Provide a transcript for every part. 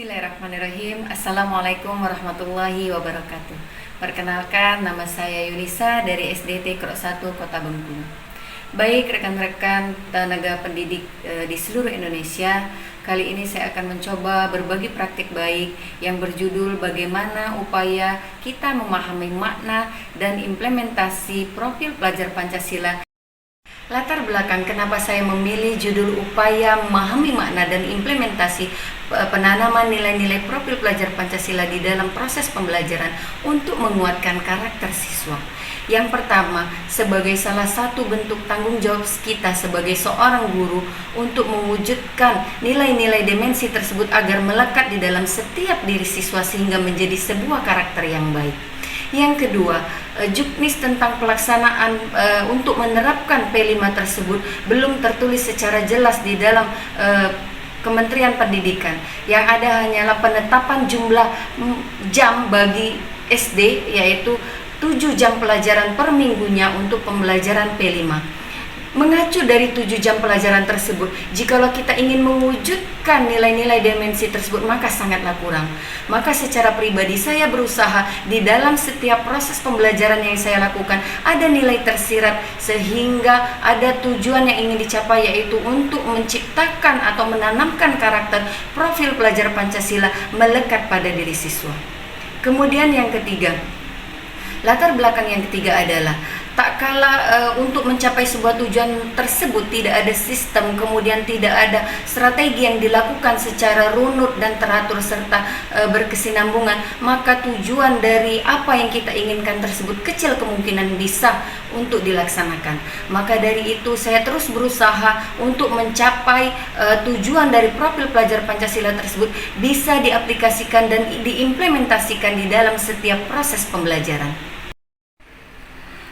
Bismillahirrahmanirrahim. Assalamualaikum warahmatullahi wabarakatuh. Perkenalkan, nama saya Yunisa dari SDT Krok 1 Kota Bengkulu. Baik rekan-rekan tenaga pendidik di seluruh Indonesia, kali ini saya akan mencoba berbagi praktik baik yang berjudul bagaimana upaya kita memahami makna dan implementasi profil pelajar Pancasila. Latar belakang kenapa saya memilih judul upaya memahami makna dan implementasi penanaman nilai-nilai profil pelajar Pancasila di dalam proses pembelajaran untuk menguatkan karakter siswa. Yang pertama, sebagai salah satu bentuk tanggung jawab kita sebagai seorang guru untuk mewujudkan nilai-nilai dimensi tersebut agar melekat di dalam setiap diri siswa sehingga menjadi sebuah karakter yang baik. Yang kedua, juknis tentang pelaksanaan untuk menerapkan P5 tersebut belum tertulis secara jelas di dalam Kementerian Pendidikan. Yang ada hanyalah penetapan jumlah jam bagi SD, yaitu 7 jam pelajaran per minggunya untuk pembelajaran P5. Mengacu dari 7 jam pelajaran tersebut, jikalau kita ingin mewujudkan nilai-nilai dimensi tersebut, maka sangatlah kurang. Maka secara pribadi saya berusaha di dalam setiap proses pembelajaran yang saya lakukan ada nilai tersirat sehingga ada tujuan yang ingin dicapai, yaitu untuk menciptakan atau menanamkan karakter profil pelajar Pancasila melekat pada diri siswa. Kemudian yang ketiga, latar belakang yang ketiga adalah tak kala untuk mencapai sebuah tujuan tersebut tidak ada sistem, kemudian tidak ada strategi yang dilakukan secara runut dan teratur serta berkesinambungan, maka tujuan dari apa yang kita inginkan tersebut kecil kemungkinan bisa untuk dilaksanakan. Maka dari itu saya terus berusaha untuk mencapai tujuan dari profil pelajar Pancasila tersebut bisa diaplikasikan dan diimplementasikan di dalam setiap proses pembelajaran.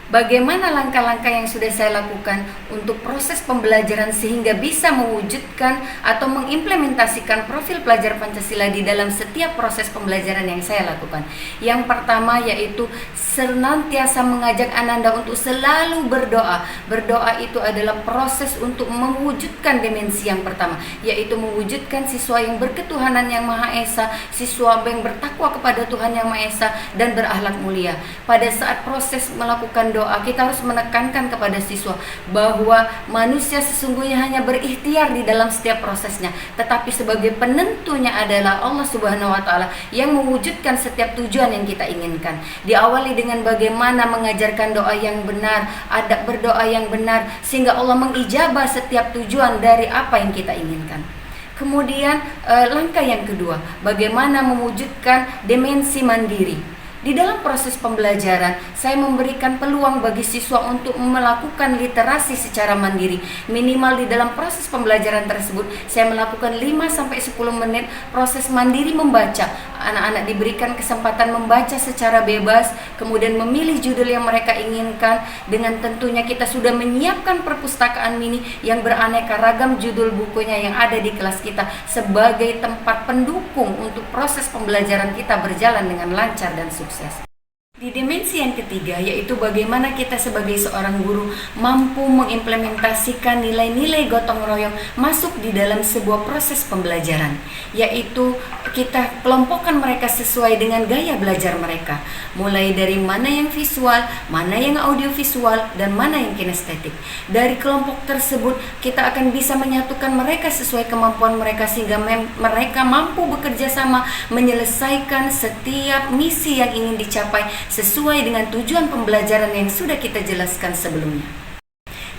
Bagaimana langkah-langkah yang sudah saya lakukan untuk proses pembelajaran sehingga bisa mewujudkan atau mengimplementasikan profil pelajar Pancasila di dalam setiap proses pembelajaran yang saya lakukan. Yang pertama yaitu senantiasa mengajak Ananda untuk selalu berdoa. Berdoa itu adalah proses untuk mewujudkan dimensi yang pertama, yaitu mewujudkan siswa yang berketuhanan yang Maha Esa, siswa yang bertakwa kepada Tuhan yang Maha Esa dan berakhlak mulia. Pada saat proses melakukan doa, kita harus menekankan kepada siswa bahwa manusia sesungguhnya hanya berikhtiar di dalam setiap prosesnya, tetapi sebagai penentunya adalah Allah Subhanahu wa Ta'ala yang mewujudkan setiap tujuan yang kita inginkan. Diawali dengan bagaimana mengajarkan doa yang benar, adab berdoa yang benar, sehingga Allah mengijabah setiap tujuan dari apa yang kita inginkan. Kemudian langkah yang kedua, bagaimana mewujudkan dimensi mandiri. Di dalam proses pembelajaran, saya memberikan peluang bagi siswa untuk melakukan literasi secara mandiri. Minimal di dalam proses pembelajaran tersebut, saya melakukan 5-10 menit proses mandiri membaca. Anak-anak diberikan kesempatan membaca secara bebas, kemudian memilih judul yang mereka inginkan. Dengan tentunya kita sudah menyiapkan perpustakaan mini yang beraneka ragam judul bukunya yang ada di kelas kita sebagai tempat pendukung untuk proses pembelajaran kita berjalan dengan lancar dan sukses. Di dimensi yang ketiga, yaitu bagaimana kita sebagai seorang guru mampu mengimplementasikan nilai-nilai gotong royong masuk di dalam sebuah proses pembelajaran, yaitu kita kelompokkan mereka sesuai dengan gaya belajar mereka, mulai dari mana yang visual, mana yang audiovisual, dan mana yang kinestetik. Dari kelompok tersebut kita akan bisa menyatukan mereka sesuai kemampuan mereka sehingga mereka mampu bekerja sama menyelesaikan setiap misi yang ingin dicapai sesuai dengan tujuan pembelajaran yang sudah kita jelaskan sebelumnya.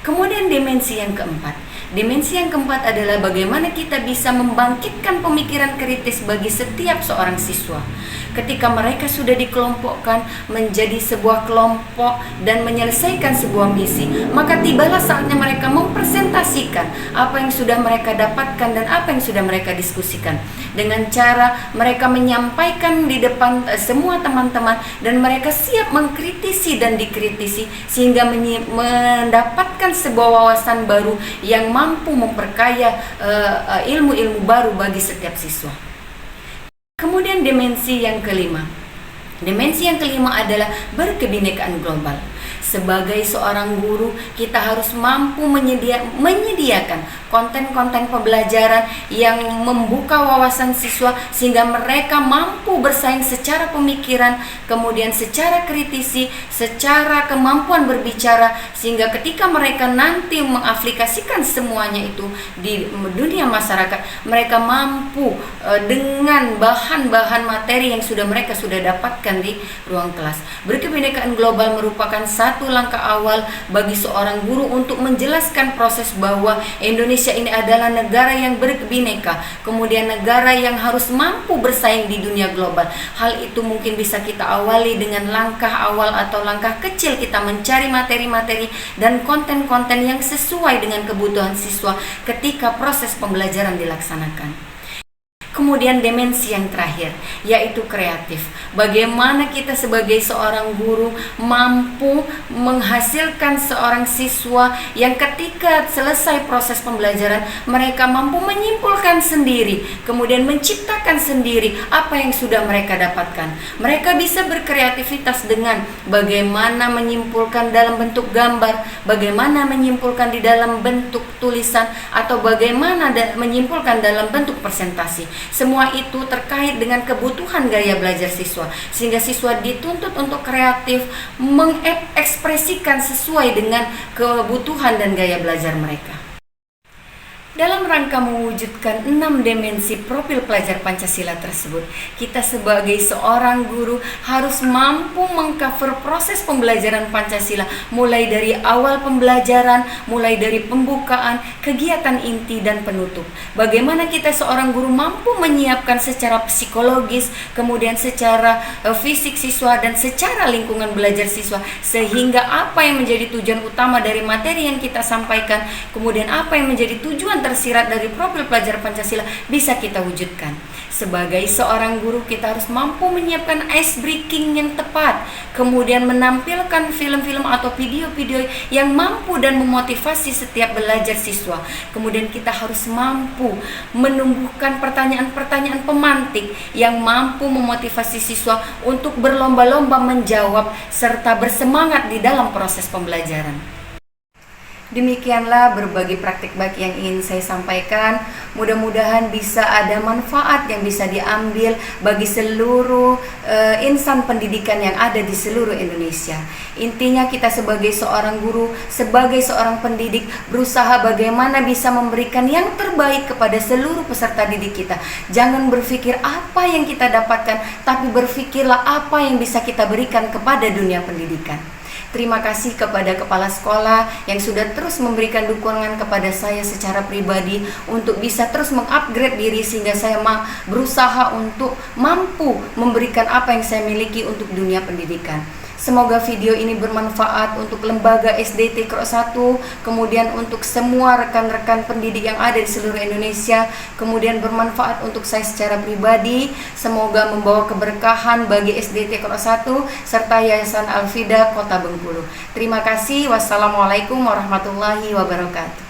Kemudian dimensi yang keempat. Dimensi yang keempat adalah bagaimana kita bisa membangkitkan pemikiran kritis bagi setiap seorang siswa. Ketika mereka sudah dikelompokkan menjadi sebuah kelompok dan menyelesaikan sebuah misi, maka tibalah saatnya mereka mempresentasikan apa yang sudah mereka dapatkan dan apa yang sudah mereka diskusikan. Dengan cara mereka menyampaikan di depan semua teman-teman dan mereka siap mengkritisi dan dikritisi sehingga mendapatkan sebuah wawasan baru yang mampu memperkaya ilmu-ilmu baru bagi setiap siswa. Kemudian dimensi yang kelima. Dimensi yang kelima adalah berkebinekaan global. Sebagai seorang guru, kita harus mampu menyediakan konten-konten pembelajaran yang membuka wawasan siswa sehingga mereka mampu bersaing secara pemikiran, kemudian secara kritisi, secara kemampuan berbicara, sehingga ketika mereka nanti mengaplikasikan semuanya itu di dunia masyarakat, mereka mampu dengan bahan-bahan materi yang mereka sudah dapatkan di ruang kelas. Berkebinekaan global merupakan satu langkah awal bagi seorang guru untuk menjelaskan proses bahwa Indonesia ini adalah negara yang berbineka, kemudian negara yang harus mampu bersaing di dunia global. Hal itu mungkin bisa kita awali dengan langkah awal atau langkah kecil, kita mencari materi-materi dan konten-konten yang sesuai dengan kebutuhan siswa ketika proses pembelajaran dilaksanakan. Kemudian dimensi yang terakhir, yaitu kreatif. Bagaimana kita sebagai seorang guru mampu menghasilkan seorang siswa yang ketika selesai proses pembelajaran, mereka mampu menyimpulkan sendiri, kemudian menciptakan sendiri apa yang sudah mereka dapatkan. Mereka bisa berkreativitas dengan bagaimana menyimpulkan dalam bentuk gambar, bagaimana menyimpulkan di dalam bentuk tulisan, atau bagaimana menyimpulkan dalam bentuk presentasi. Semua itu terkait dengan kebutuhan gaya belajar siswa, sehingga siswa dituntut untuk kreatif mengekspresikan sesuai dengan kebutuhan dan gaya belajar mereka. Dalam rangka mewujudkan 6 dimensi profil pelajar Pancasila tersebut, kita sebagai seorang guru harus mampu mengcover proses pembelajaran Pancasila mulai dari awal pembelajaran, mulai dari pembukaan, kegiatan inti dan penutup. Bagaimana kita seorang guru mampu menyiapkan secara psikologis, kemudian secara fisik siswa dan secara lingkungan belajar siswa, sehingga apa yang menjadi tujuan utama dari materi yang kita sampaikan, kemudian apa yang menjadi tujuan tersirat dari profil pelajar Pancasila bisa kita wujudkan. Sebagai seorang guru, kita harus mampu menyiapkan ice breaking yang tepat, kemudian menampilkan film-film atau video-video yang mampu dan memotivasi setiap belajar siswa. Kemudian kita harus mampu menumbuhkan pertanyaan-pertanyaan pemantik yang mampu memotivasi siswa untuk berlomba-lomba menjawab serta bersemangat di dalam proses pembelajaran. Demikianlah berbagai praktik baik yang ingin saya sampaikan. Mudah-mudahan bisa ada manfaat yang bisa diambil bagi seluruh insan pendidikan yang ada di seluruh Indonesia. Intinya kita sebagai seorang guru, sebagai seorang pendidik, berusaha bagaimana bisa memberikan yang terbaik kepada seluruh peserta didik kita. Jangan berpikir apa yang kita dapatkan, tapi berpikirlah apa yang bisa kita berikan kepada dunia pendidikan. Terima kasih kepada kepala sekolah yang sudah terus memberikan dukungan kepada saya secara pribadi untuk bisa terus mengupgrade diri, sehingga saya berusaha untuk mampu memberikan apa yang saya miliki untuk dunia pendidikan. Semoga video ini bermanfaat untuk lembaga SDT Krok 1, kemudian untuk semua rekan-rekan pendidik yang ada di seluruh Indonesia, kemudian bermanfaat untuk saya secara pribadi. Semoga membawa keberkahan bagi SDT Krok 1 serta Yayasan Al-Fida Kota Bengkulu. Terima kasih. Wassalamualaikum warahmatullahi wabarakatuh.